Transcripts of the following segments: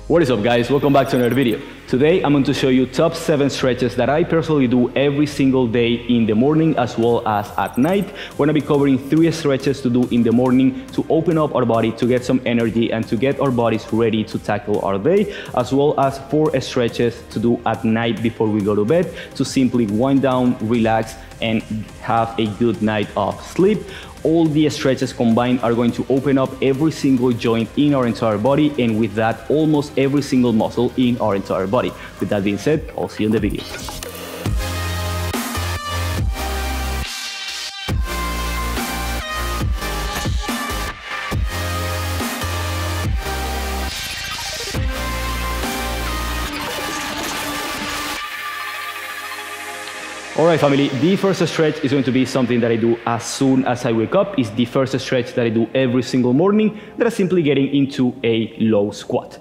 What is up, guys? Welcome back to another video. Today I'm going to show you top 7 stretches that I personally do every single day in the morning as well as at night. We're going to be covering 3 stretches to do in the morning to open up our body, to get some energy and to get our bodies ready to tackle our day, as well as 4 stretches to do at night before we go to bed to simply wind down, relax and have a good night of sleep. All the stretches combined are going to open up every single joint in our entire body, and with that, almost every single muscle in our entire body. With that being said, I'll see you in the video. Alright family, the first stretch is going to be something that I do as soon as I wake up. It's the first stretch that I do every single morning, that is simply getting into a low squat.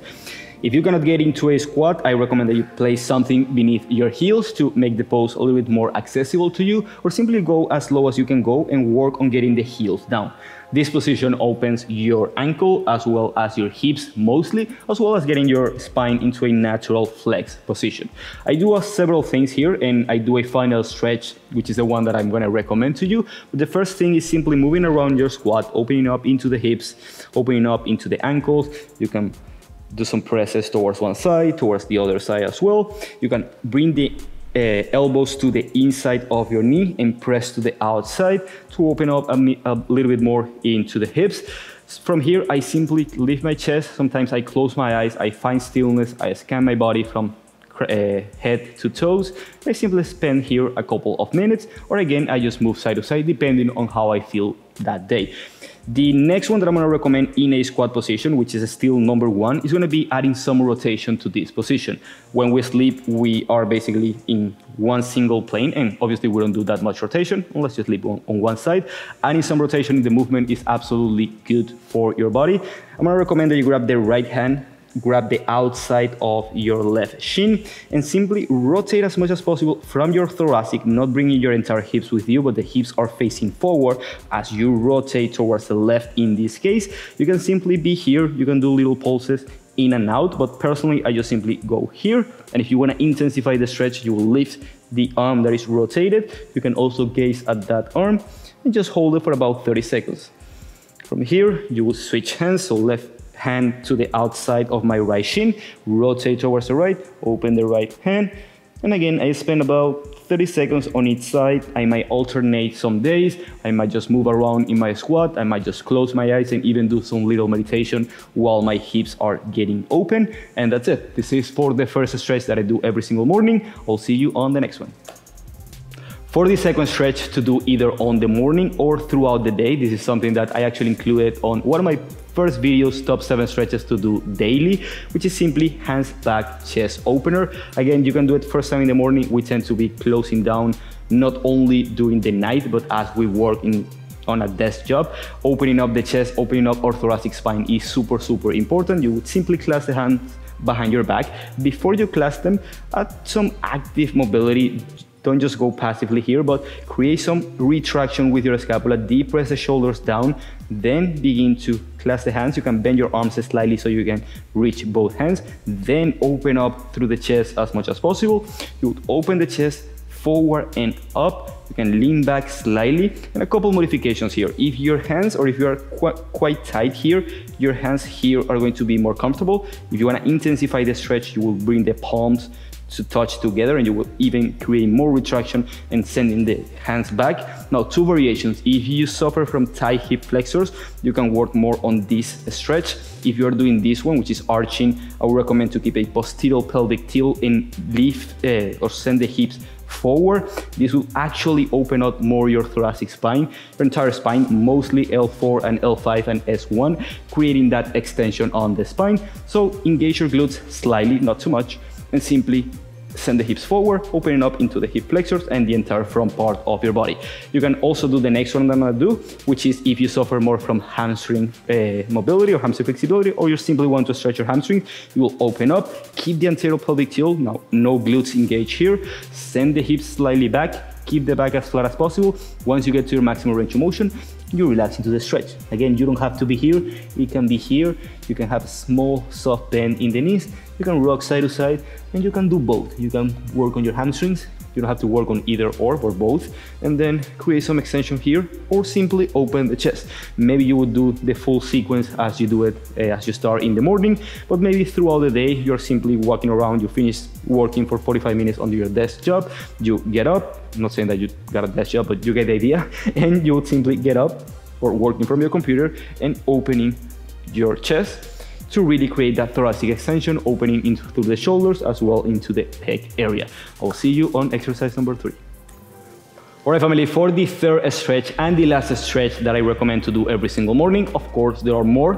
If you cannot get into a squat, I recommend that you place something beneath your heels to make the pose a little bit more accessible to you, or simply go as low as you can go and work on getting the heels down. This position opens your ankle as well as your hips mostly, as well as getting your spine into a natural flex position. I do several things here, and I do a final stretch, which is the one that I'm going to recommend to you. But the first thing is simply moving around your squat, opening up into the hips, opening up into the ankles. You can do some presses towards one side, towards the other side as well. You can bring the elbows to the inside of your knee and press to the outside to open up a little bit more into the hips. From here, I simply lift my chest. Sometimes I close my eyes, I find stillness, I scan my body from head to toes. I simply spend here a couple of minutes, or again, I just move side to side depending on how I feel that day. The next one that I'm going to recommend in a squat position, which is still number 1, is going to be adding some rotation to this position. When we sleep, we are basically in one single plane, and obviously we don't do that much rotation, unless you sleep on one side. Adding some rotation in the movement is absolutely good for your body. I'm going to recommend that you grab the right hand, grab the outside of your left shin, and simply rotate as much as possible from your thoracic, not bringing your entire hips with you, but the hips are facing forward as you rotate towards the left. In this case, you can simply be here. You can do little pulses in and out, but personally, I just simply go here. And if you want to intensify the stretch, you will lift the arm that is rotated. You can also gaze at that arm and just hold it for about 30 seconds. From here, you will switch hands, so left hand to the outside of my right shin, rotate towards the right, open the right hand, and again I spend about 30 seconds on each side. I might alternate some days, I might just move around in my squat, I might just close my eyes and even do some little meditation while my hips are getting open, and that's it. This is for the first stretch that I do every single morning. I'll see you on the next one. For the second stretch to do either on the morning or throughout the day, this is something that I actually included on one of my first videos, top 7 stretches to do daily, which is simply hands, back, chest opener. Again, you can do it first time in the morning. We tend to be closing down not only during the night, but as we work on a desk job. Opening up the chest, opening up our thoracic spine is super important. You would simply clasp the hands behind your back. Before you clasp them, add some active mobility. Don't just go passively here, but create some retraction with your scapula, depress the shoulders down, then begin to clasp the hands. You can bend your arms slightly so you can reach both hands, then open up through the chest as much as possible. You would open the chest forward and up. You can lean back slightly, and a couple modifications here. If your hands, or if you are quite tight here, your hands here are going to be more comfortable. If you want to intensify the stretch, you will bring the palms to touch together, and you will even create more retraction and sending the hands back. Now, 2 variations. If you suffer from tight hip flexors, you can work more on this stretch. If you are doing this one, which is arching, I would recommend to keep a posterior pelvic tilt and lift or send the hips forward. This will actually open up more your thoracic spine, your entire spine, mostly L4 and L5 and S1, creating that extension on the spine. So engage your glutes slightly, not too much, and simply send the hips forward, opening up into the hip flexors and the entire front part of your body. You can also do the next one that I'm gonna do, which is if you suffer more from hamstring mobility or hamstring flexibility, or you simply want to stretch your hamstring, you will open up, keep the anterior pelvic tilt. Now, no glutes engaged here. Send the hips slightly back, keep the back as flat as possible. Once you get to your maximum range of motion, you relax into the stretch. Again, you don't have to be here, it can be here. You can have a small soft bend in the knees, you can rock side to side, and you can do both. You can work on your hamstrings, you don't have to work on either or both, and then create some extension here, or simply open the chest. Maybe you would do the full sequence as you do it as you start in the morning, but maybe throughout the day you're simply walking around, you finish working for 45 minutes on your desk job, you get up, I'm not saying that you got a desk job, but you get the idea, and you would simply get up or working from your computer and opening your chest to really create that thoracic extension, opening into through the shoulders as well into the pec area. I'll see you on exercise number 3. Alright family, for the third stretch and the last stretch that I recommend to do every single morning, of course there are more,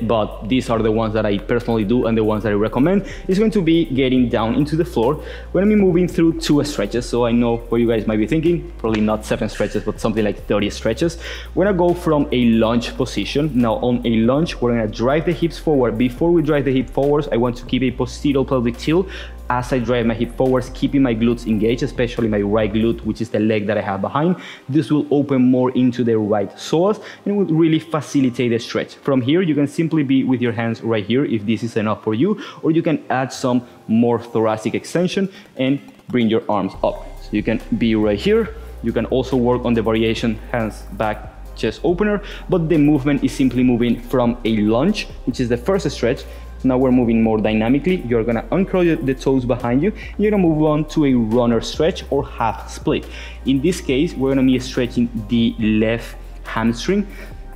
but these are the ones that I personally do and the ones that I recommend, is going to be getting down into the floor. We're going to be moving through 2 stretches, so I know what you guys might be thinking, probably not 7 stretches, but something like 30 stretches. We're going to go from a lunge position. Now on a lunge, we're going to drive the hips forward. Before we drive the hip forwards, I want to keep a posterior pelvic tilt as I drive my hip forwards, keeping my glutes engaged, especially my right glute, which is the leg that I have behind. This will open more into the right psoas and will really facilitate the stretch. From here, you can simply be with your hands right here if this is enough for you, or you can add some more thoracic extension and bring your arms up. So you can be right here. You can also work on the variation hands back chest opener, but the movement is simply moving from a lunge, which is the first stretch. Now we're moving more dynamically. You're gonna uncurl the toes behind you. You're gonna move on to a runner stretch or half split. In this case, we're gonna be stretching the left hamstring.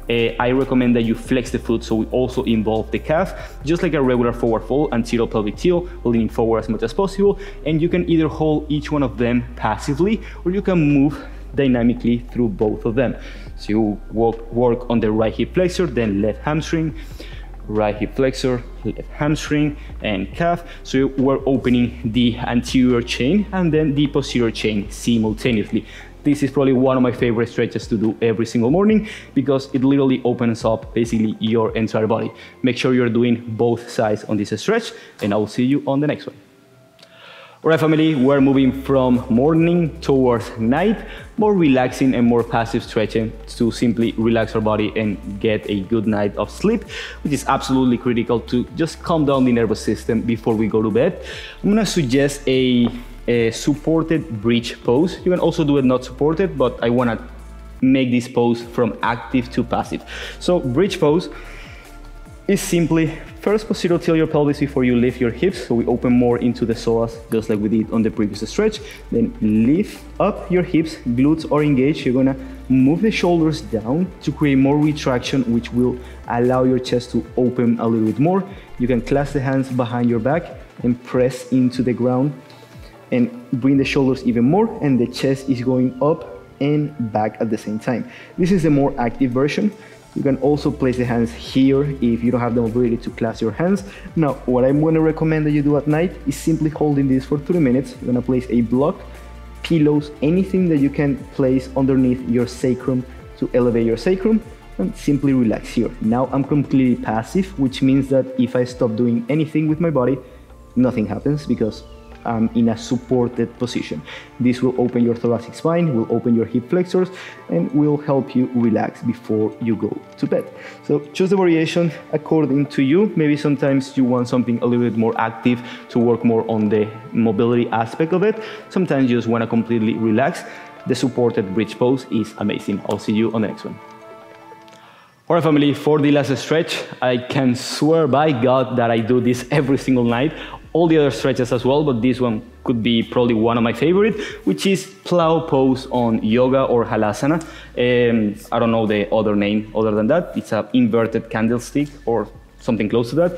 I recommend that you flex the foot, so we also involve the calf, just like a regular forward fold, anterior pelvic tilt, leaning forward as much as possible. And you can either hold each one of them passively, or you can move dynamically through both of them. So you work on the right hip flexor, then left hamstring, right hip flexor, left hamstring, and calf. So we're opening the anterior chain and then the posterior chain simultaneously. This is probably one of my favorite stretches to do every single morning because it literally opens up basically your entire body. Make sure you're doing both sides on this stretch, and I will see you on the next one. Alright family, we're moving from morning towards night, more relaxing and more passive stretching to simply relax our body and get a good night of sleep, which is absolutely critical to just calm down the nervous system before we go to bed. I'm gonna suggest a supported bridge pose. You can also do it not supported, but I wanna make this pose from active to passive. So bridge pose is simply first posterior tilt your pelvis before you lift your hips, so we open more into the psoas just like we did on the previous stretch. Then lift up your hips, glutes are engaged. You're gonna move the shoulders down to create more retraction, which will allow your chest to open a little bit more. You can clasp the hands behind your back and press into the ground and bring the shoulders even more, and the chest is going up and back at the same time. This is the more active version. You can also place the hands here if you don't have the mobility to clasp your hands. Now, what I'm going to recommend that you do at night is simply holding this for 3 minutes. You're going to place a block, pillows, anything that you can place underneath your sacrum to elevate your sacrum, and simply relax here. Now I'm completely passive, which means that if I stop doing anything with my body, nothing happens because I'm in a supported position. This will open your thoracic spine, will open your hip flexors, and will help you relax before you go to bed. So choose the variation according to you. Maybe sometimes you want something a little bit more active to work more on the mobility aspect of it. Sometimes you just want to completely relax. The supported bridge pose is amazing. I'll see you on the next one. Alright family, for the last stretch, I can swear by God that I do this every single night. All the other stretches as well, but this one could be probably one of my favorite, which is plow pose on yoga or halasana. I don't know the other name other than that. It's an inverted candlestick or something close to that.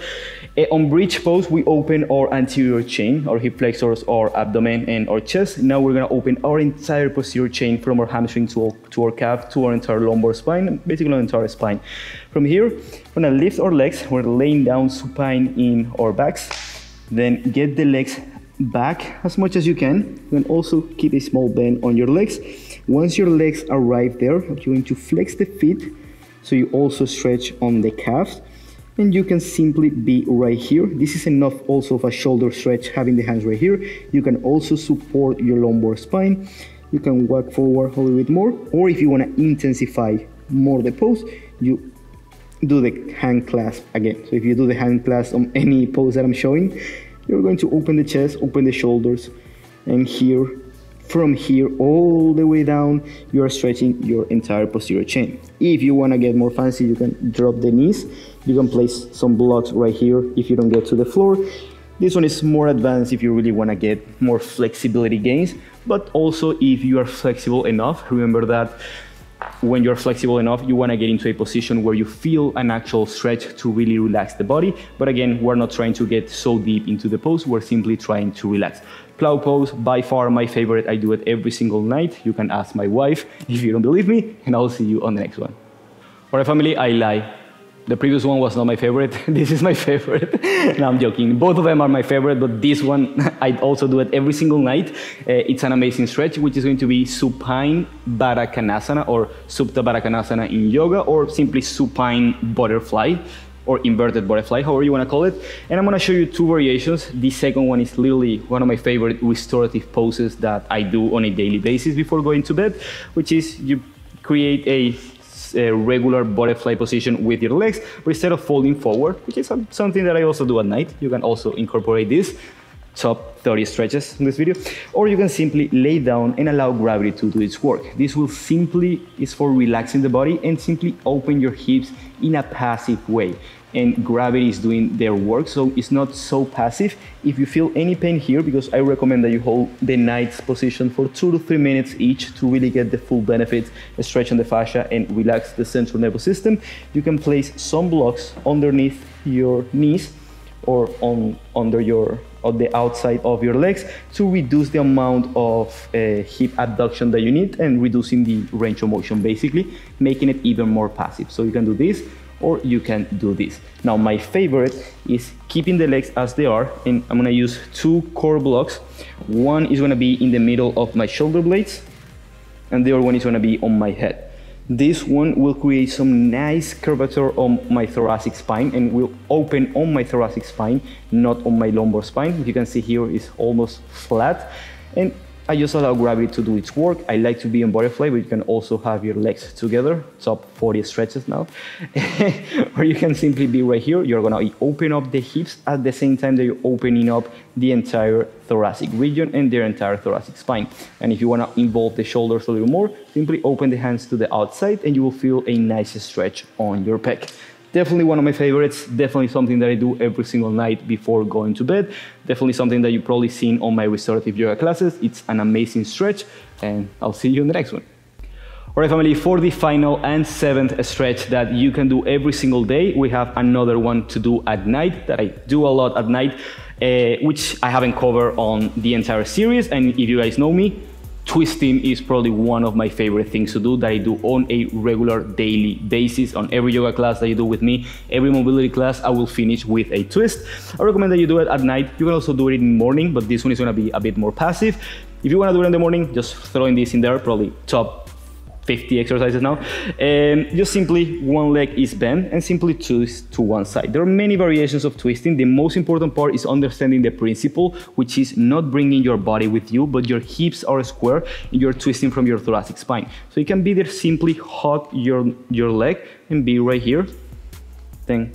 On bridge pose, we open our anterior chain, our hip flexors, our abdomen, and our chest. Now we're gonna open our entire posterior chain from our hamstring to our calf, to our entire lumbar spine, basically our entire spine. From here, we're gonna lift our legs. We're laying down supine in our backs. Then get the legs back as much as you can. You can also keep a small bend on your legs. Once your legs arrive there, you're going to flex the feet, so you also stretch on the calves. And you can simply be right here. This is enough also of a shoulder stretch, having the hands right here. You can also support your lumbar spine. You can walk forward a little bit more, or if you want to intensify more the pose, you do the hand clasp again. So if you do the hand clasp on any pose that I'm showing, you're going to open the chest, open the shoulders, and here, from here all the way down, you are stretching your entire posterior chain. If you want to get more fancy, you can drop the knees. You can place some blocks right here if you don't get to the floor. This one is more advanced if you really want to get more flexibility gains, but also if you are flexible enough, remember that when you're flexible enough, you want to get into a position where you feel an actual stretch to really relax the body. But again, we're not trying to get so deep into the pose, we're simply trying to relax. Plow pose, by far my favorite. I do it every single night. You can ask my wife if you don't believe me, and I'll see you on the next one. All right, family, I lie. The previous one was not my favorite. This is my favorite. No, I'm joking. Both of them are my favorite, but this one, I also do it every single night. It's an amazing stretch, which is going to be supine Baddha Konasana or Supta Baddha Konasana in yoga, or simply supine butterfly or inverted butterfly, however you want to call it. And I'm going to show you two variations. The second one is literally one of my favorite restorative poses that I do on a daily basis before going to bed, which is you create a regular butterfly position with your legs, but instead of folding forward, which is something that I also do at night, you can also incorporate this. Top 30 stretches in this video, or you can simply lay down and allow gravity to do its work. This will simply is for relaxing the body and simply open your hips in a passive way, and gravity is doing their work, so it's not so passive. If you feel any pain here, because I recommend that you hold the night's position for 2 to 3 minutes each to really get the full benefits, stretch on the fascia and relax the central nervous system, you can place some blocks underneath your knees or on the outside of your legs to reduce the amount of hip abduction that you need and reducing the range of motion, basically making it even more passive. So you can do this or you can do this. Now my favorite is keeping the legs as they are, and I'm gonna use 2 core blocks. One is gonna be in the middle of my shoulder blades and the other one is gonna be on my head. This one will create some nice curvature on my thoracic spine and will open on my thoracic spine, not on my lumbar spine. If you can see here, it's almost flat. And I just allow gravity to do its work. I like to be in butterfly, but you can also have your legs together. Top 40 stretches now. Or you can simply be right here. You're gonna open up the hips at the same time that you're opening up the entire thoracic region and their entire thoracic spine. And if you wanna involve the shoulders a little more, simply open the hands to the outside and you will feel a nice stretch on your pec. Definitely one of my favorites, definitely something that I do every single night before going to bed. Definitely something that you've probably seen on my restorative yoga classes. It's an amazing stretch, and I'll see you in the next one. All right, family, for the final and 7th stretch that you can do every single day, we have another one to do at night that I do a lot at night, which I haven't covered on the entire series. And if you guys know me, twisting is probably one of my favorite things to do that I do on a regular daily basis. On every yoga class that you do with me, every mobility class, I will finish with a twist. I recommend that you do it at night. You can also do it in the morning, but this one is going to be a bit more passive. If you want to do it in the morning, just throwing this in there, probably top 50 exercises now. Just simply one leg is bent and simply twist to one side. There are many variations of twisting. The most important part is understanding the principle, which is not bringing your body with you, but your hips are square and you're twisting from your thoracic spine. So you can be there, simply hug your leg and be right here, then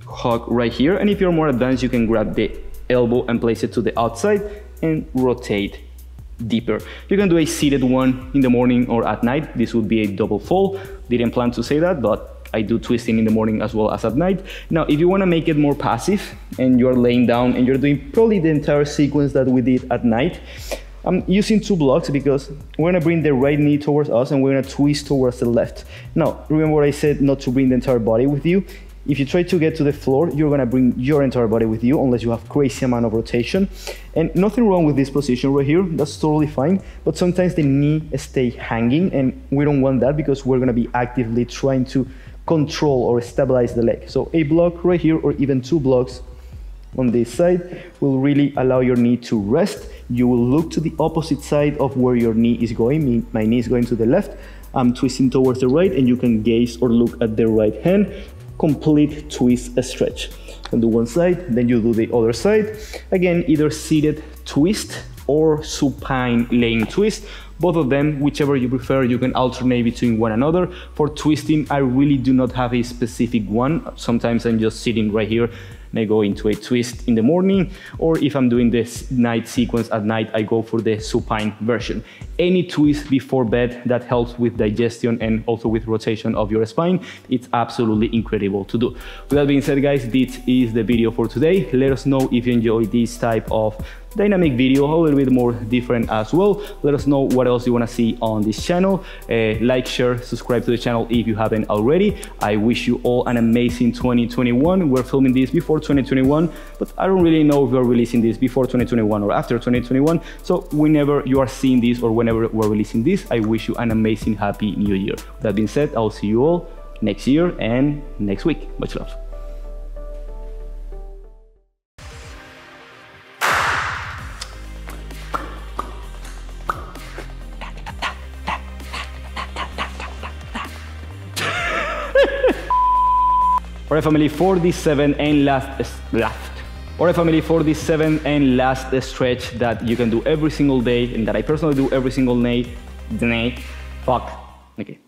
hug right here. And if you're more advanced, you can grab the elbow and place it to the outside and rotate deeper. You can do a seated one in the morning or at night. This would be a double fold. Didn't plan to say that, but I do twisting in the morning as well as at night. Now, if you want to make it more passive and you're laying down and you're doing probably the entire sequence that we did at night, I'm using 2 blocks because we're gonna bring the right knee towards us and we're gonna twist towards the left. Now, remember what I said, not to bring the entire body with you. If you try to get to the floor, you're gonna bring your entire body with you unless you have crazy amount of rotation. And nothing wrong with this position right here, that's totally fine. But sometimes the knee stay hanging and we don't want that because we're gonna be actively trying to control or stabilize the leg. So a block right here or even 2 blocks on this side will really allow your knee to rest. You will look to the opposite side of where your knee is going. My knee is going to the left. I'm twisting towards the right and you can gaze or look at the right hand. Complete twist stretch. And do one side, then you do the other side. Again, either seated twist or supine laying twist. both of them, whichever you prefer, you can alternate between one another. For twisting, I really do not have a specific one. Sometimes I'm just sitting right here and I go into a twist in the morning, or if I'm doing this night sequence at night, I go for the supine version. Any twist before bed that helps with digestion and also with rotation of your spine, it's absolutely incredible to do. With that being said, guys, this is the video for today. Let us know if you enjoy this type of dynamic video, a little bit more different as well. Let us know what else you want to see on this channel. Like, share, subscribe to the channel if you haven't already. I wish you all an amazing 2021. We're filming this before 2021, but I don't really know if we're releasing this before 2021 or after 2021. So whenever you are seeing this or whenever we're releasing this, I wish you an amazing happy new year. With that being said, I'll see you all next year and next week. Much love. Alright, family, for this seventh and last stretch that you can do every single day and that I personally do every single day. Okay.